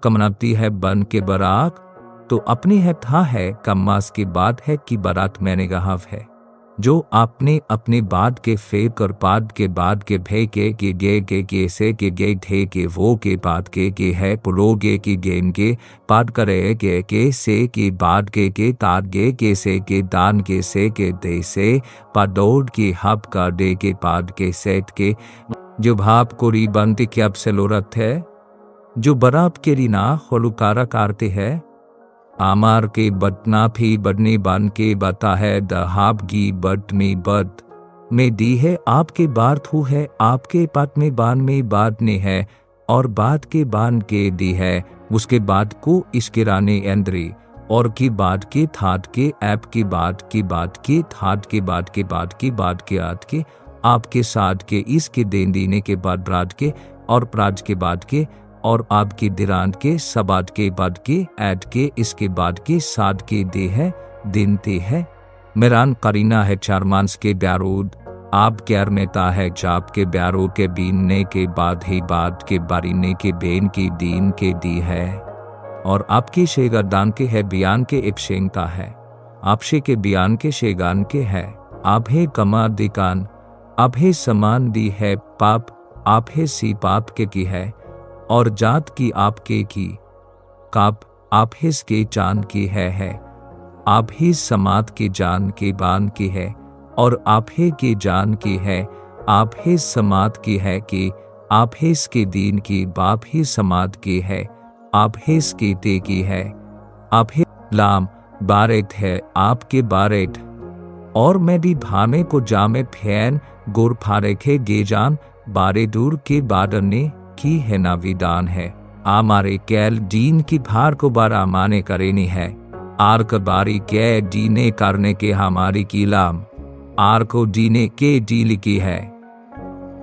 कमनाती है बन के बराक, तो अपनी है था है कम्मास की बात है कि बारात मैंने गहाव है। जो आपने अपने बाद के फेक और बाद के बाद के भे के गे से के गे थे के वो के बाद के है पुरो के गेम के पाद करे के से के बाद के ताद के से के दान के से के दे से पादोड की हब का दे के पाद के सेट के जो भाप कोरी बनती क्या अब से लोरत है जो बराब के रिना होलुकारा कारते है आमार के बटना भी बडने बन के बता है दहाब गी बट में बद में दी है आपके बार थू है आपके पत में बान में बाद ने है और बाद के बान के दी है उसके बाद को इसके राने एंद्री और की बाद के थाट के ऐप की बाद के थाट के बाद के आद के आपके साथ के इसके देन देने के बाद ब्राज के और प्राज के बाद के और आपकी दिरांत के सबाद के बाद के ऐड के इसके बाद के साद के दे है दिन ते है मेरान करीना है चारमांस के ब्यारूद आप क्यार मेता है जाप के ब्यारो के बीनने के बाद ही बाद के बारीने के बेन की दीन के दी है और आपकी शेगरदान के है बयान के इप्शेंगता है आपशे के बयान के शेगान के है आभे कमा दिकान आभे समान दी है पाप आभे सी पाप के की है और जात की आपके की काप आप हिस के चांद की है आप ही समात के जान के बान की है और आप ही के जान की है आप ही समात की है कि आप हिस के दीन की बाप ही समात की है आप हिस के ते की है आप ही लाम बारेट है आपके बारेट और मैं भी भामे को जामे फैन गुर फारेखे गेजान बारे दूर के बादने की है ना विदान है आमारे कैल दीन की भार को बारा माने करेनी है आर बारी कै दीने करने के हमारी कीलाम आर को दीने के डील की है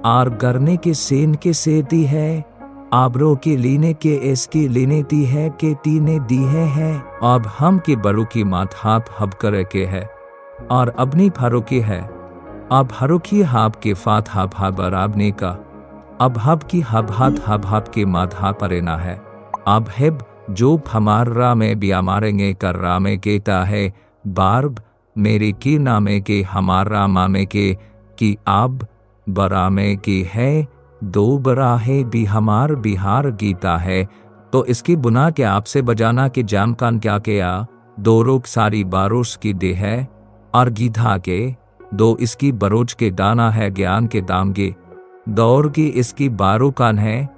आर करने के सेन के सेती है आबरो के लीने के इसकी लेने दी है के तीने दी है अब हम के बड़ों की मात हाथ हब करे के है और अपनी फारो की है अब हरो की हाब के फात हाब हा बराबने का अब हब की हब हाथ के माधा परेना है अब हेब जो हमारा में बिया मारेंगे कर रामे केता है बारब मेरे की नामे के हमारा मामे के कि अब बरामे की है दो बरा है भी हमार बिहार गीता है तो इसकी बुना के आपसे बजाना के जाम कान क्या किया दो रोक सारी बारोश की दे है और गीधा के दो इसकी बरोज के दाना है ज्ञान के दामगे दौर की इसकी बारो कान है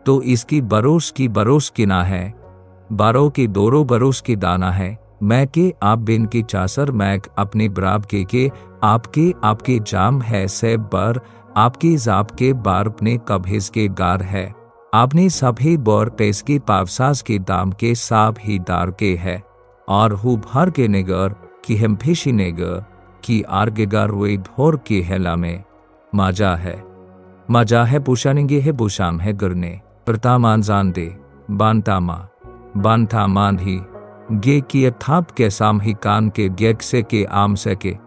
तो इसकी बरोस की बरोस की ना है बारो की दोरो बरोस की दाना है मैं के आप बिन की चासर मैक अपने बराब के आपके जाम है सेब बर आपकी जाप के बार ने कभेज के गार है आपने सभी बोर पेस के पावसास के दाम के साब ही दार के है और हु भर के निगर की हम फिशी निगर की आर्गेगार वे भोर की हेला में मजा है पुशानेंगे है बुशाम है गरने प्रतामान जान दे बांता मान ही गे की थाप के साम ही कान के गेक से के आम से के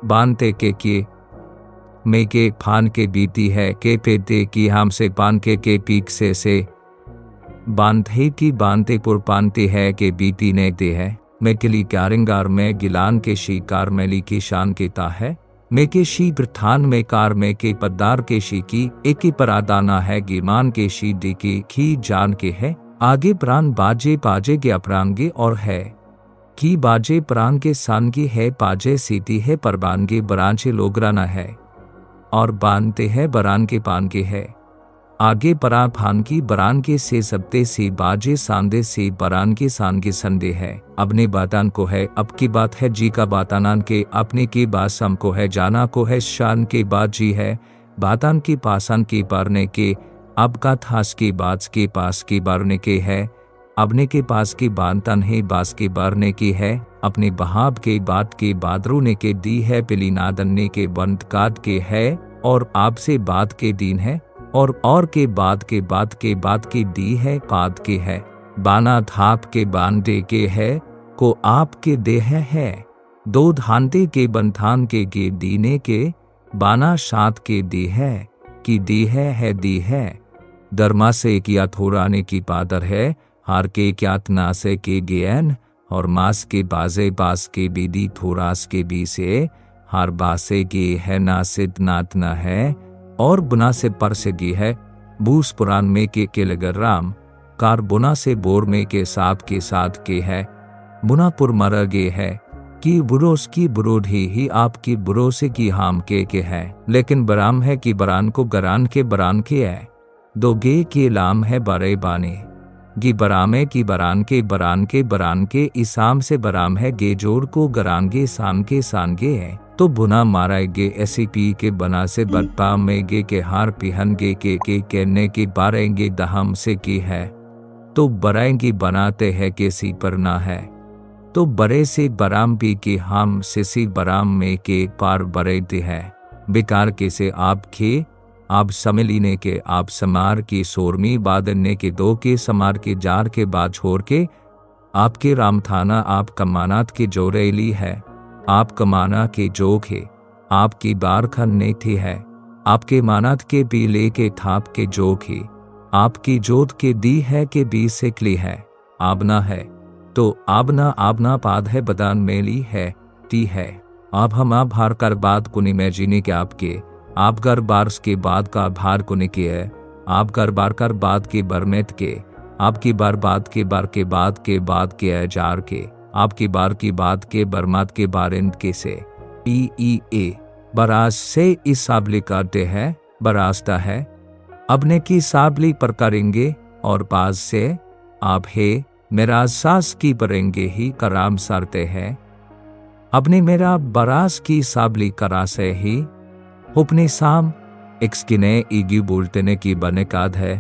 बांते के किए में के फान के बीती है के पे दे की हम से पान के पीक से बांधे की बांते पुर पानते है के बीती ने दे है मैं किली क्यारिंगार में गिलान के शिकार मैली की शान केता है मैं के शी प्रथान में कार में के पद्दार के शी की एक ही परादाना है गिमान के शी दी की खी जान के है आगे प्राण बाजे पाजे के अपरांगे और है की बाजे प्राण के सान की है पाजे सीती है परबानगे बरांचे लोगराना है और बांधते है बरान के पान के है आगे परा फान की बरान के से सबते से बाजे सांदे से बरान के सान के संदे है अपने बातान को है अब की बात है जी का बातानान के अपने की बात सम को है जाना को है शान के बाद जी है बातान की पासान के बारने के अब का थास के बाज के पास के बारने के है अपने के पास की बानतन है बास के बारने की है अपने बहाब के बात के बादरू ने के दी है पिली नादन्ने के बंद काद के है और आपसे बात के दीन है और के बाद की दी है काद के है बाना धाप के बांधे के है को आपके देह है दो धानते के बंधान के दीने के बाना शात के दी है कि दी है दी है धर्मा से किया थोराने की पादर है, हार के क्यातना से के ज्ञान, और मास के बाजे बास के बीदी थोरास के बी से, हार बासे के है नासिद नातना है, और बुना से पर से गी है, बूस पुराण में के लगर राम, कार बुना से बोर में के साप के साथ के है, बुनापुर मर गे है, कि बुरोस की बुरोध ही आपकी बुरोसे की हाम के है, लेकिन बराम है कि बरान को गरान के बरान के है, दो गे के लाम है बरे बाने, गी बरामे की बरान के बरान के इसाम से बराम है गे जोड़ को गरांगे साम के सांगे है, तो बुना मारा गे ऐसी पी के बना से बदपा में गे के हार पिहन गे के कहने की बारेंगे दहम से की है, तो बराएंगी बनाते है के सी पर ना है, तो बरे से बराम पी के हम से सी बराम में के पार बरे दे है, बेकार के से आप खे आप समलीने के आप समार की सोरमी बादने के दो के समार के जार के बाद छोड़ के, आपके रामथाना आप कमानात के जोरेली है, आप कमाना के जोक है, आपकी बार खन्ने थी है, आपके मानात के पीले के थाप के जोक है, आपकी जोत के दी है के बी से क्ली है, आबना है, तो आबना पाद है बदान मेली है, ती है, आप हम आप हार कर बात कुनी में जीने के आपके, आप घर बार्स के बाद का भार को निकी है, आप घर बार कर बाद के बरमेत के, आपकी बार बाद के बार के बाद के एजार के, आपकी बार की बाद के बरमात के बारिंद के से ए बराज से इस साबली काटे है बरास्ता है, अपने की साबली पर करेंगे और पास से आप है मेरा सास की परेंगे ही कराम सरते हैं, अपने मेरा बरास की साबली करा से ही उपने साम एक्सकिने ईगी बोलते ने की बने काद है,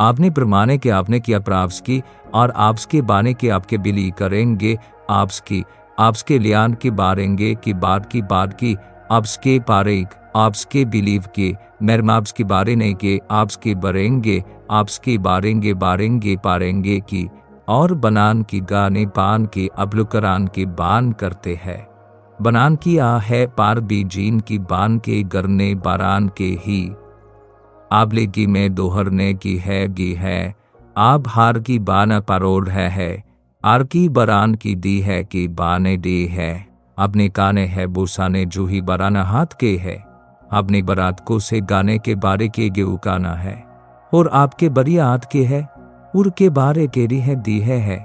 आपने प्रमाणे के आपने किया प्राप्स की और आपके बाने के आपके बिली करेंगे, आपके लियान के बारेंगे की बात की आपके पारेग आपके बिलीव के मेरमाब्स के बारे नहीं के आपके बरेंगे आपके बारेंगे पारेंगे की और बनान की गाने पान के अबलुकरान के बान करते हैं, बनान की आ है पार भी जीन की बान के गरने बारान के ही, आबले की में दोहरने की है गी है, आप हार की बाना परोड़ है, आर की बरान की दी है कि बाने दी है, अपने काने है बुसाने जूही बराना हाथ के है, अपने बरात को से गाने के बारे के गे उकाना है, और आपके बरिया हाथ के है, उर के बारे के री है दी है,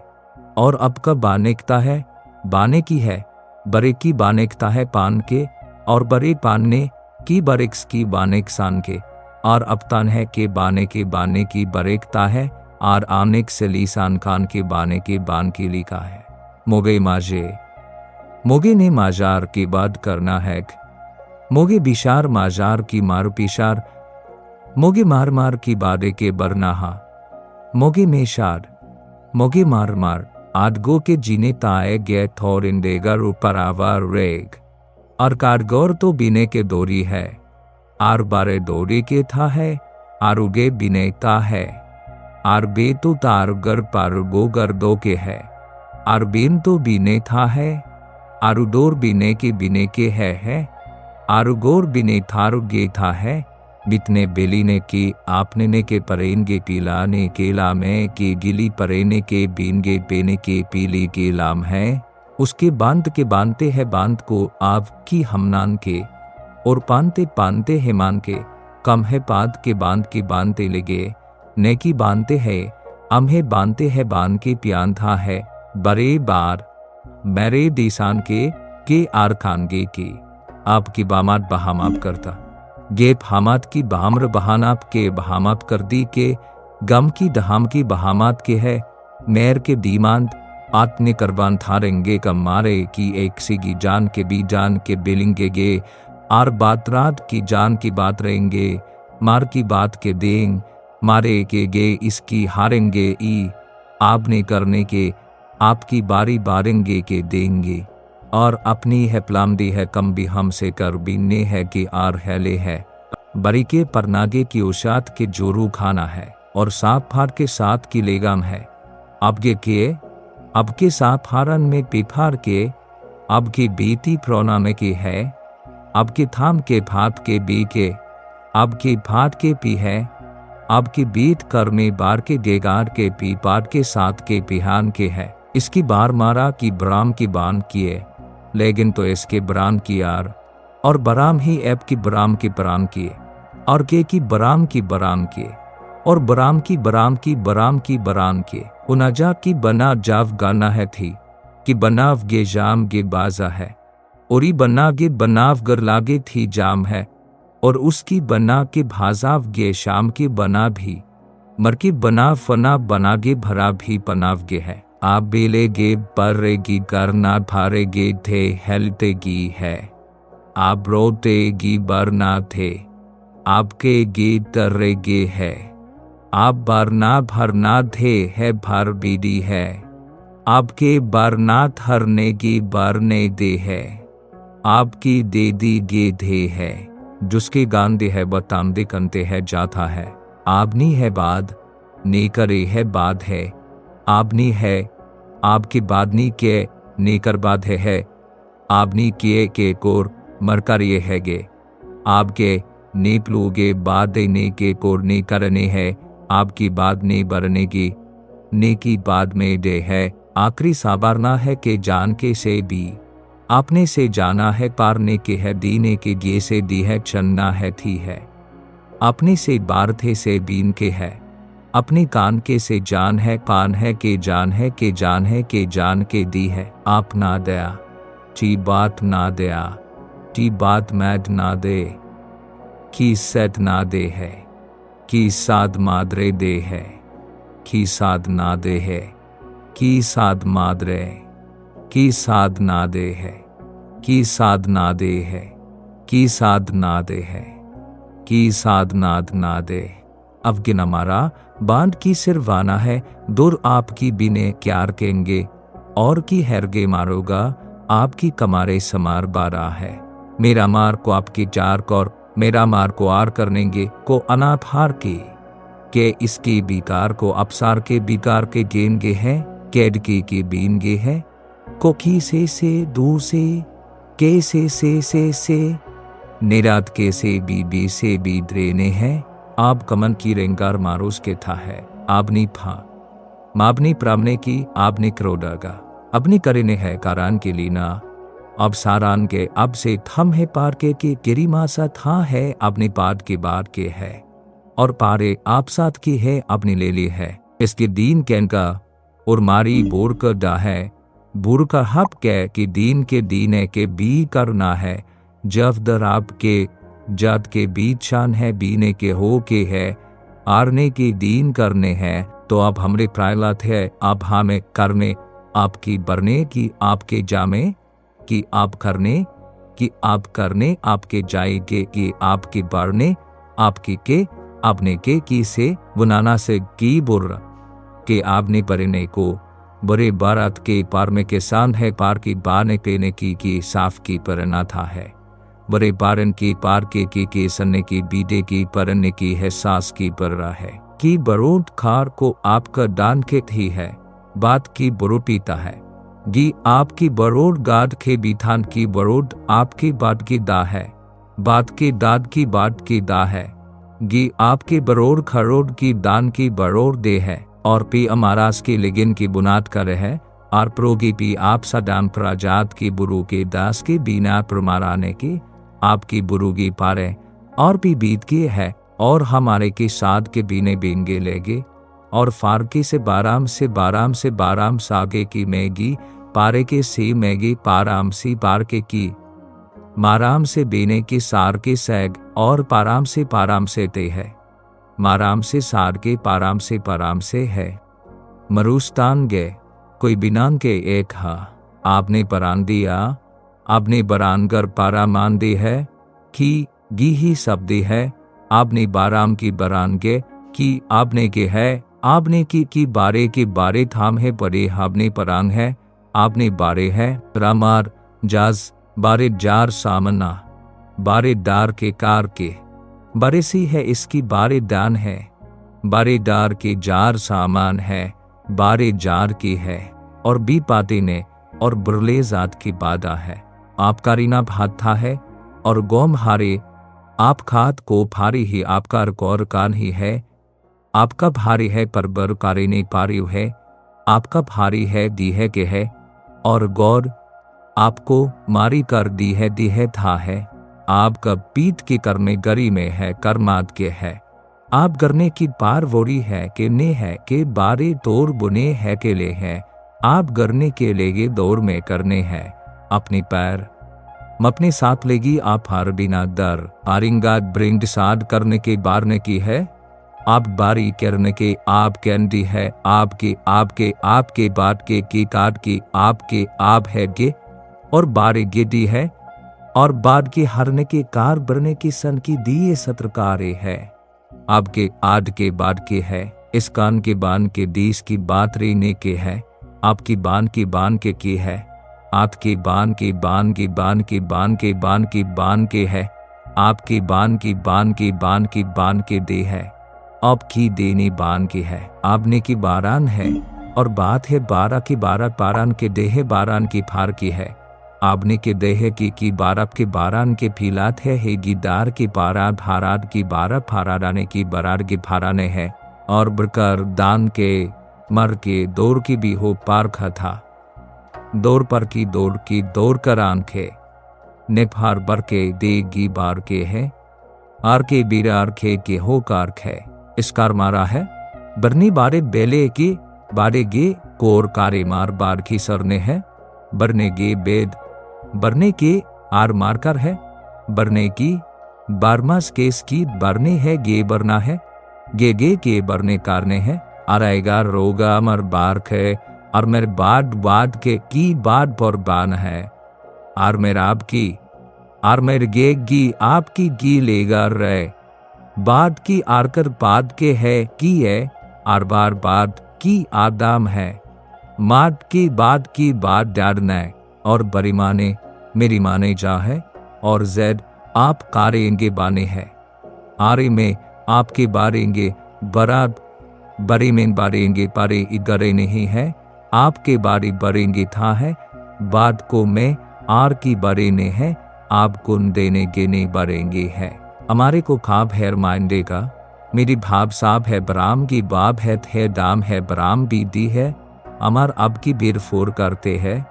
और अब का बानेकता है बाने की है, बरे की बानेकता है पान के, और बरे पानने की बरेक्स की बानेक सान के, और अबतान है के बाने की बरेकता है, और आनेक से लीसान खान के बाने के बान की लिखा है, मोगे ने माजार की बात करना है, मोगे बिशार माजार की मार पिशार, मोगे मार की बादे के बरनाहा, मोगे मेशार मोगे मार आदगो के जीने ताए गे थोर इंडेगर ऊपर आवार रेग, और कारगोर तो बिने के दोरी है, आर बारे दोरी के था है, आरुगे बिनेता है, आर बे तो तारगर पारगो गर दो के है, आर बेन तो बिने था है, आरुडोर बिने के है, आरुगोर बिने थारु गे था है, बितने बेलीने की आपने ने के परेनगे पीलाने के लामे के गिली परेने के बीनगे पेने के पीली के लाम है, उसके बांध के बांधते है बांध को आपकी हमनान के, और पानते है मान के, कम है पाद के बांधते लगे, ने की बांधते है अम्हे बांधते है बांध के प्यान था है, बरे बार मेरे दिसान के आर खानगे की, आपकी बामात बहामाप करता, गेप हामात की बहामर बहानाप के बहामाप कर दी के, गम की दहाम की बहामात के है, मैर के दीमांत आत्ने करबान थारेंगे कम मारे की एक सिगी जान के बी जान के बेलिंगे गे, आर बात रात की जान की बात रहेंगे, मार की बात के देंग मारे के गे इसकी हारेंगे ई, आपने करने के आपकी बारी बारेंगे के देंगे, और अपनी है प्लामदी है कम भी हमसे कर बीने है कि आर हैले है, बरी के परनागे की उशात के जोरू खाना है, और सांप फार के साथ की लेगाम है, अब के सांप फारन में पिफार के, अब की बीती प्रोना में की है, अब के थाम के भात के बी के, अब की भात के पी है, आपकी बीत कर में बार के गेगार के पी पाट के साथ के पिहान के है। इसकी बार मारा कि ब्राम की बान किए, लेकिन तो इसके ब्राम की यार और बराम ही ऐप की ब्राम की बराम किए, और के की बराम की बराम किए, और बराम की बराम की बराम की बराम किए। उनाजा की बना जाव गाना है थी कि बनाव गे जाम गे बाजा है, औरी बना गे बनाव गर लागे थी जाम है, और उसकी बना के भाजाव गे शाम के बना भी, मरकी बना फना बनागे भरा भी पनाव गे है। आप बेले गे परेगी करना भारेगे थे हेलतेगी है, आप रोतेगी बरना थे आपके गे तर्रेगे है, आप बरना भरना थे है भर बीदी है, आपके बरना थरने की बरने दे है, आपकी दे दी गे धे है। जिसके गांदे है बतांदे कंते है जाता है, आपनी है बाद ने करे है बाद है, आपनी है आपके बादनी के नेकर बाद है, आपनी किए के कोर मरकर ये है गे, आपके ने प्लूगे बाद ने के कोर ने करने है, आपकी बाद ने बरने की ने की बाद में दे है। आखिरी साबारना है के जान के से भी, आपने से जाना है पारने के है, दीने के गे से दी है चन्ना है थी है, अपने से बार थे से बीन के है, अपने कान के से जान है पान है के जान है के जान है के जान के दी है। आप ना दया ची बात ना दया टी बात मैद ना दे, की सेट ना दे है, की साद मादरे दे है, की साद ना दे है, की साद मादरे, की साध ना दे है, की साध ना दे है, की साध ना दे है, की साध नाद ना दे। अब गिन हमारा बांध की सिरवाना है, दुर आपकी बिने क्यार केंगे, और की हैरगे मारोगा आपकी कमारे समार बारा है। मेरा मार को आपकी चार कौर, मेरा मार को आर करनेंगे को अनाथ हार के इसकी बिकार को अपसार के बिकार के गेनगे है, कैडकी की बीनगे है, कोखी से दू से के से निरात के से बी से बी द्रेने है। आप कमन की रेंगार मारोस के था है, आपनी फा माबनी प्रामने की आपने क्रोडागा अपनी करेने है कारान के लीना, अब सारान के अब से थम है पार के गिरी मासा था है, अपने पाद के बाद के है, और पारे आप साथ की है अपनी ले ली है। इसके दीन कैन का और मारी बोर कर डा है, बुर का हप कै कि दीन के दीने के बी करना है, जब दर आप के जद के बीच शान है, बीने के हो के है, आरने के दीन करने हैं। तो अब हमरे प्रायलात है, अब हमें करने आपकी बरने की आपके जामे कि आप करने कि आप करने आपके जाएगे कि आपकी बरने आपकी के आपने के से बुनाना से की बुर के आपने बरने को बड़े बारात के पार में किसान है, पार की बाने पेने की साफ की परना था है, बड़े बारन की पार के सन्ने की बीडे की परने की है, सास की बर्रा है कि बरोड खार को आपका दान के थी है, बात की बरो पीता है गी आपकी बरोड गाद के बीथान की बरोड आपकी बात की दा है, बात की दाद की बात की दा है गी आपकी बरोड खरोड की दान की बरोड दे है, और पी अमारास की लिगिन की बुनाद कर है, और प्रोगी पी आप सदाम प्राजात की बुरु के दास के बीना प्रमाराने की आपकी बुरुगी पारे, और भी बीत की है, और हमारे के साथ के बीने बीनगे लेगे, और फारकी से बाराम सागे की मैगी पारे के सी मैगी पाराम सी पार के की माराम से बेने की सार के सैग, और पाराम से ते है, माराम से सार के पाराम से है। मरुस्तान गे कोई बिनान के एक हा, आपने परान दिया आपने बरानगर पारा मान दी है कि गी ही शब्दी है, आपने बाराम की बरान गे कि आपने के है, आपने की बारे के बारे थाम है, बड़े आपने परान है, आपने बारे है रामार जाज बारे जार सामना, बारे दार के कार के बारे सी है, इसकी बारे दान है, बारे दार के जार सामान है, बारे जार की है, और बी पाते ने और बुरले जात की बादा है। आप कारीना भात था है, और गौम हारे आप खात को फारी ही आपका कौर कान ही है, आपका भारी है पर बरकारी नहीं पारियो है, आपका भारी है दी है के है, और गौर आपको मारी कर दी है था है, आपका पीत की करने गरी में है कर्माद के है, आप गरने की पार वोरी है के ने है के बारे तोर बुने है के ले है, आप गरने के लेगे दौर में करने हैं अपनी पैर अपने साथ लेगी आप हार बिना दर आरिंगाद ब्रिंग साद करने के बारने की है, आप बारी करने के आप कैंडी है, आपके बात के की काट की आपके आप है गे और बारे गिदी है, और बाद के हरने के कार बरने की सन की दिए सत्रकारे है, आपके आद के बाद के है, इस कान के बान के दीस की बात रीने के है, आपकी बान की बान के की है, आत की बान की बान की बान की बान की बान की बान के है, आपकी बान की बान की बान की बान के दे है, आपकी देनी बान की है, आपने की बारान है, और बात है 12 की 12 पारान के देह बारान की फार की है, आपने के देह की 12 के बारान के फीलात है गिदार की 12 भाराद की 12 फाराडाने की बरार की फाराने है, और बरकर दान के मर के दौर की भी हो पारखा था, दौर पर की दौड़ कर आंखे नेफार बर के देगी बार के है, आर के बीरार के हो कारख है, इसकार मारा है बरनी बारे बेले की बारे गे कोर कारे मार बार की सरने है, बरने गे बेद बरने के आर मार कर है, बरने की बारमास केस की बरने है गे बरना है, गे के बरने कारने है, आराएगा रोगा मर बारख है, और मेरे बाद के की बाद पर बान है, और मेरा आपकी और मेरे गी आपकी गी लेगा रे, बाद की आरकर बाद के है की है, और बार बाद की आदाम है, माद की बाद डारना, और बरी माने मेरी माने जा है, और जैद आप कारेंगे बाने है, आरे में आपके बारेंगे बराब बरी में बारेंगे पारे इगरे नहीं है, आपके बारी बरेंगे था है, बाद को मैं आर की बरे ने है, आप कुन देने गेने बरेंगे है, हमारे को खाब है माइंडे का, मेरी भाब साब है बराम की बाब है दाम है बराम भी दी है, अमर अब की बीर फोर करते है,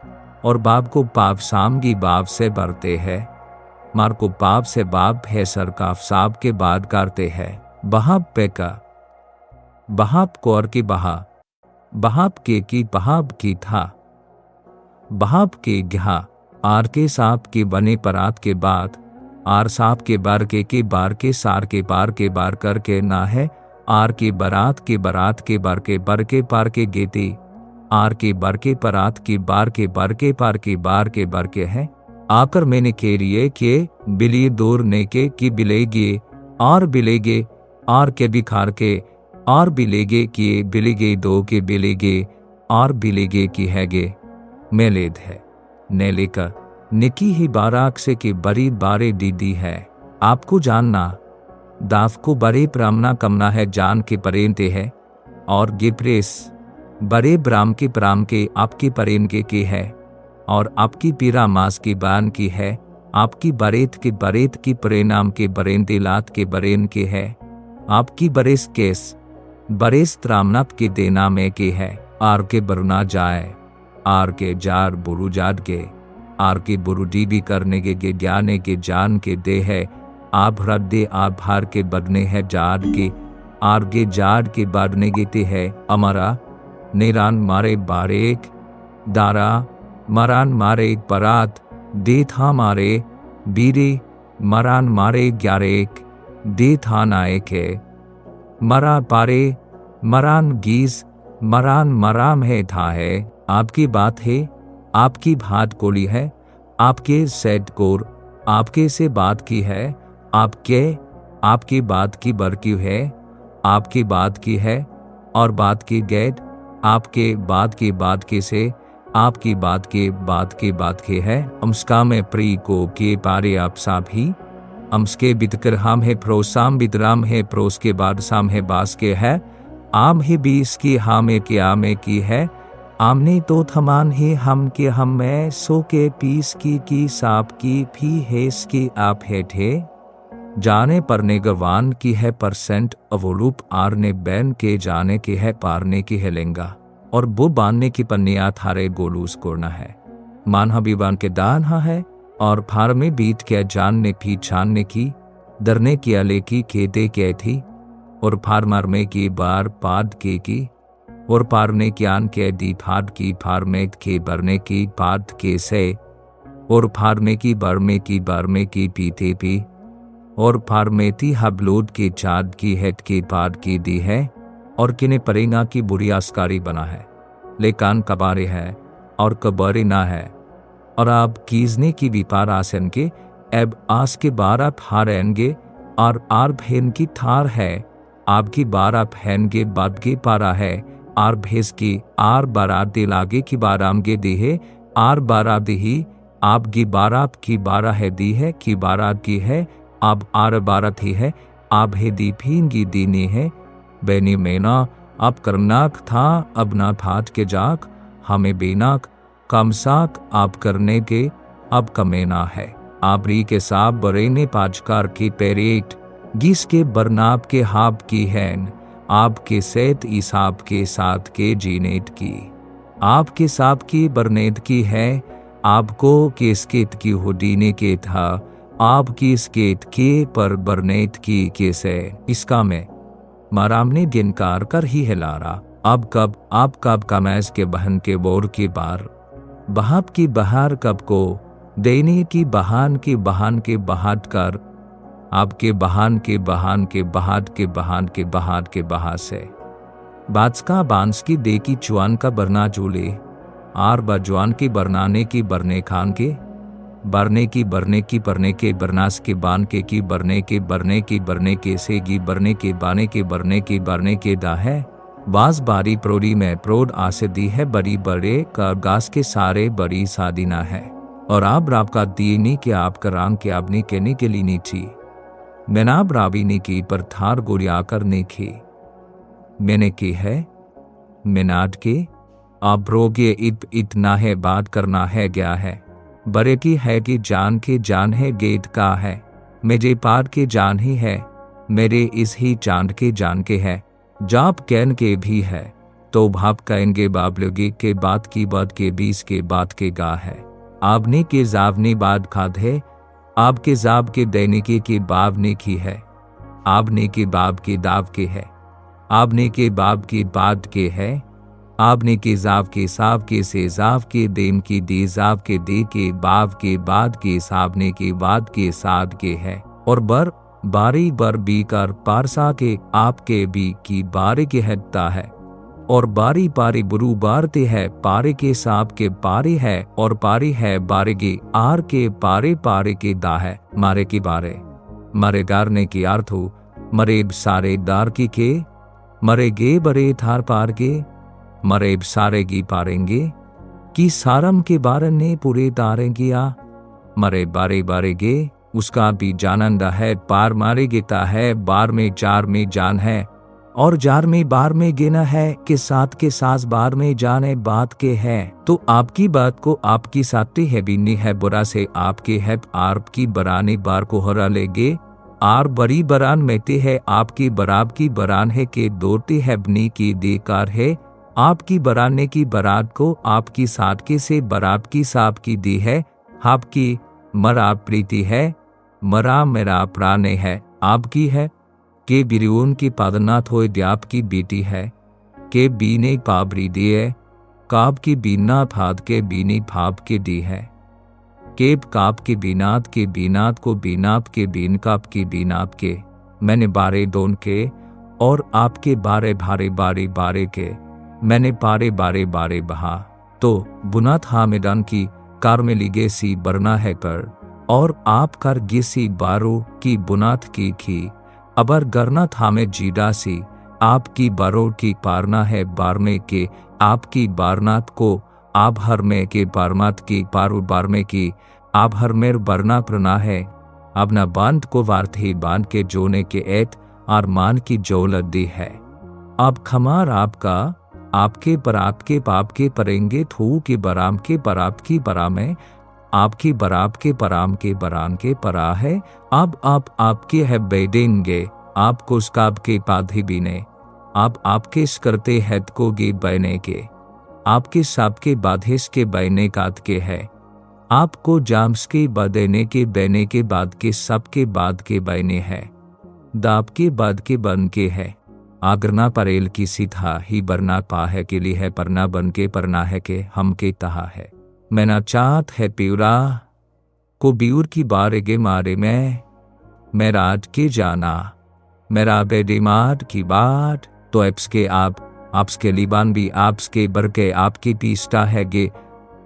और बाप को पाप साम की बाप से बरते है, मार को पाप से बाप है सरकाफ साब के बाद करते है, बहाब पे का बहाब कौर की बहाब के की बहाब की था, बहाब के घा आर के सांप के बने परात के बाद, आर सांप के बार के बार के सार के बार करके ना है, आर के बार के बार के बर के पार के गेते, आर के बर के परात के बार के पार के बार के बर के है, आकर मैंने खेरिए के बिली दूर ने के की बिलेगे और बिलेगे और के बिखार के और बिलेगे किए बिलेगे दो के बिलेगे और बिलेगे की हैगे मेलेद है, नेले का निकी ही बाराक से के बरी बारे दीदी है, आपको जानना दाफ को बड़े प्रामना कमना है जान के परेनते है, और गिप्रेस बड़े ब्राम के प्राम के आपकी परेन के है, और आपकी पीरा मास की बान की है, आपकी बरेत की परिणाम के बरेंदे लात के बरेन के है, आपकी बरेस केस बरेस त्रामनाप के देना में के है, आर के बरुना जाए आर के जार बुरु जाद के आर के बुरु डीबी करने के ज्ञाने के जान के दे है, आप हृदय आप भार के बदने है जाद के आर के जाद के बदने के ते है, अमरा नेरान मारे बारेक दारा मरान मारे परात दे था मारे बीरे मरान मारे ग्यारेक दे था नायक है, मरा पारे मरान गीज मरान मराम है था है, आपकी बात है आपकी भात कोली है, आपके सेट कोर आपके से बात की है, आपकी बात की बरक्यू है, आपकी बात की है, और बात की गैड आपके बात के से आपकी बात के है, अम्सका में प्री को के पारे आप साब ही अम्सके बितकर हम है प्रोसाम बिदराम है प्रोस के बाद साम है बास के है, आम है बीस की हामे के आमे की है, आमने तो थमान है हम के हम में सो के पीस की साप की भी हेस की आप है थे, जाने पर नेगवान की है परसेंट अवरूप आरने बैन के जाने की है पारने की है लेंगा और वो बांधने की पन्निया थारे गोलूस कोरना है मान हबीबान के दान हा है और फार में बीत के जानने भी जानने की दरने की अले की खेते के थी और फार मारमे की बार पाद की और पारने ज्ञान के दी फाद की फारमेत के बरने की पाद के से और फारमे की बरमे की बरमे की पीते पी और फारमेती हबलोद के चाँद की हेट के पाद की दी है और किने परेंगा की बुरी आस्कारी बना है लेकान कबारे है और कबारे ना है और आप कीजने की विपार आसन के एब आस के 12 थारेंगे और आर भेन की थार है आपकी 12 फैनगे बदगे पारा है आर भेस की आर बारात दे लागे की बारामगे दी है आर बारात दी आपकी बारात की 12 है दी है की बारात की है आप आर बारात ही है आप है दी फीनगी दीनी है बैनी मैना अब करनाक था अब ना थाट के जाक हमें बेनाक कमसाक आप करने के अब कमेना है आप री के साब बरेने पाचकार की पेरेट गिस के बरनाब के हाब की हैन आपके सेत ईसाब के साथ के जीनेत की आपके साब की बरनेत की है आपको के स्केत की होडीने के था आपकी स्केत के पर बरनेत की कैसे इसका में माराम ने गिनकार कर ही हिलारा अब कब आप कब कमैस के बहन के बोर की बार बहाब की बहार कब को देने की बहान के बहान के बहाद कर आपके बहान के बहान के बहाद के बहान के बहाद के बहा से बादस्का बांस की दे की चुआन का बरना चूले आर बजवान की बरनाने की बरने खान के बरने की बरने की बरने के बरनास के बान के की बरने के बरने की बरने के सेगी बरने के बाने के बरने की बरने के दा है बाज बारी प्रोड़ी में प्रोड आसे दी है बड़ी बड़े का गास के सारे बड़ी सादिना है और आप राब का दीनी के आप करांग के आपने कहने के लिए नी थी मैनाब राबी ने की पर थार गोरिया करने की मैंने की है मैनाड के आप रोगे इतना है बात करना है गया है बड़े की है कि जान के जान है गेट का है मेरे पार के जान ही है मेरे इस ही चांद के जान के है जाप कैन के भी है तो भाप कहेंगे बाबलोगे के बात की बात के 20 के बात के गा है आपने के जावने बाद खाद है आपके जाब के दैनिके के बाब ने की है आपने के बाब के दाव के है आपने के बाब के बाद के है आपने के जाव के साव के से जाव के देम की दे जाव के दे के बाव के बाद के साबने के बाद के साद के है और बर बारी बर बीकर पारसा के आपके बी की बारे के हटता है और बारी पारी बुरु बारते है पारे के साब के पारे है और पारी है बारेगे आर के पारे पारे के दा है मारे की बारे मरे गारने की आर्थू मरे सारे दार की के मरे गे बरे थार पार के मरे सारे गी पारेंगे कि सारम के बारन ने पूरे तारे किया मरे बारे बारे गे उसका भी जानंदा है पार मारे गिता है बार में चार में जान है और जार में बार में गिना है के साथ बार में जाने बात के है तो आपकी बात को आपकी साथी है बीनी है बुरा से आपके है आर्प की बराने बार को हरा लेगे आर बड़ी बरान मेते है आपकी बराब की बरान है के दोते है बनी की देकार है आपकी बराने की बरात को आपकी सादके से बरात की साब की दी है आपकी मरा प्रीति है मरा मेरा प्राणे है आपकी है के बिरियोन की पादनाथ हो द्याप की बेटी है के बीने पाबरी दिए काब की बीना फाद के बीनी फाब के दी है केब काब के बीनात को बीनाप के बीन काप की बीनाप के मैंने बारे दोन के और आपके बारे भारे बारे बारे के मैंने पारे बारे बारे बहा तो बुना था मैदान की कार में लिगे सी बरना है कर और आप कर गिसी बारो की बुनात की अबर गरना था में जीडा सी आपकी बारो की पारना है बारमे के आपकी बारनात को आप हर में के बारमात की पारू बारमे की आप हर मेर बरना प्रना है अब न बांध को वार्थी बांध के जोने के एत आरमान की जौलत दी है अब खमार आपका आपके पर आपके पाप के परेंगे थू के बराम के पराप की बरा में आपकी बराब के पराम के बरान के परा है। अब आप आपके है बेदेंगे आपको स्काब के पाधि बीने। आप आपके करते हैत को गे बैने के। आपके साब के बाधिस के बैने कात के है। आपको जाम्स के बदेने के बैने के बाद के सब के बाद के बैने है। दाब के बाद के बन के है। आगरना परेल की सीधा ही बरना पा है के लिए है परना बन के परना है के हम के तहा है। मैना चाहत है प्यूरा को ब्यूर की बारेगे मारे मैं रात के जाना मेरा बेदिमाद की बात तो एप्स के आपस के लिबान भी आपस के बर के आपकी पीसता है गे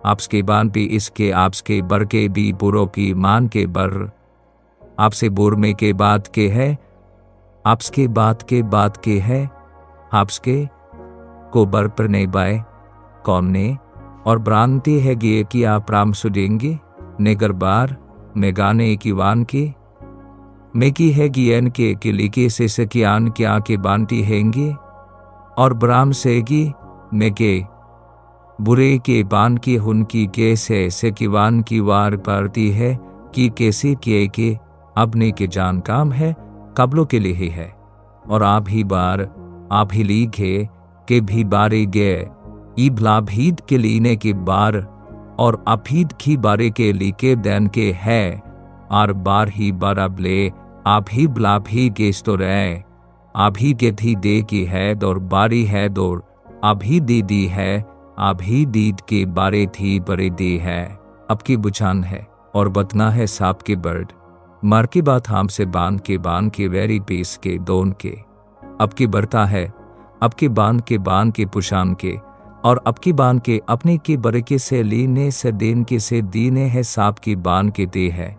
आपस के बान भी इसके आपस के बर के भी बुरो की मान के बर आपसे बुरमे के बाद के है आपस के बाद के है आपस के को बर पर नहीं बाय कौन ने और भ्रांति है गे कि आप राम सुदेंगे नेगर बार में गाने की वान के में की है गियन के लिखे से सकियान के आके बांटी हैंगे और ब्राह्म सेगी में के बुरे के बान की हुनकी कैसे से किवान की वार पड़ती है कि कैसे किए के अपने के जान काम है कबलों के लिए ही है और आप ही लीघे के भी बारे गए ईबलाभीद के लीने के बार और अभीद की बारे के लिखे दैन के है आर बार ही बराबले आप ही ब्लाभी गेस तो रहे आप ही के थी दे की है दौर बारी है दौर अभी दीदी है अभी दीद के बारे थी बरे दी है अब की बुझान है और बतना है सांप के बर्ड मर की बात हम से बांध के वेरी पीस के दोन के अब की बरता है अब के बांध के पुशान के और अब की बांध के अपने के बरके से लीने से देन के से दीने है सांप की बांध के दे है।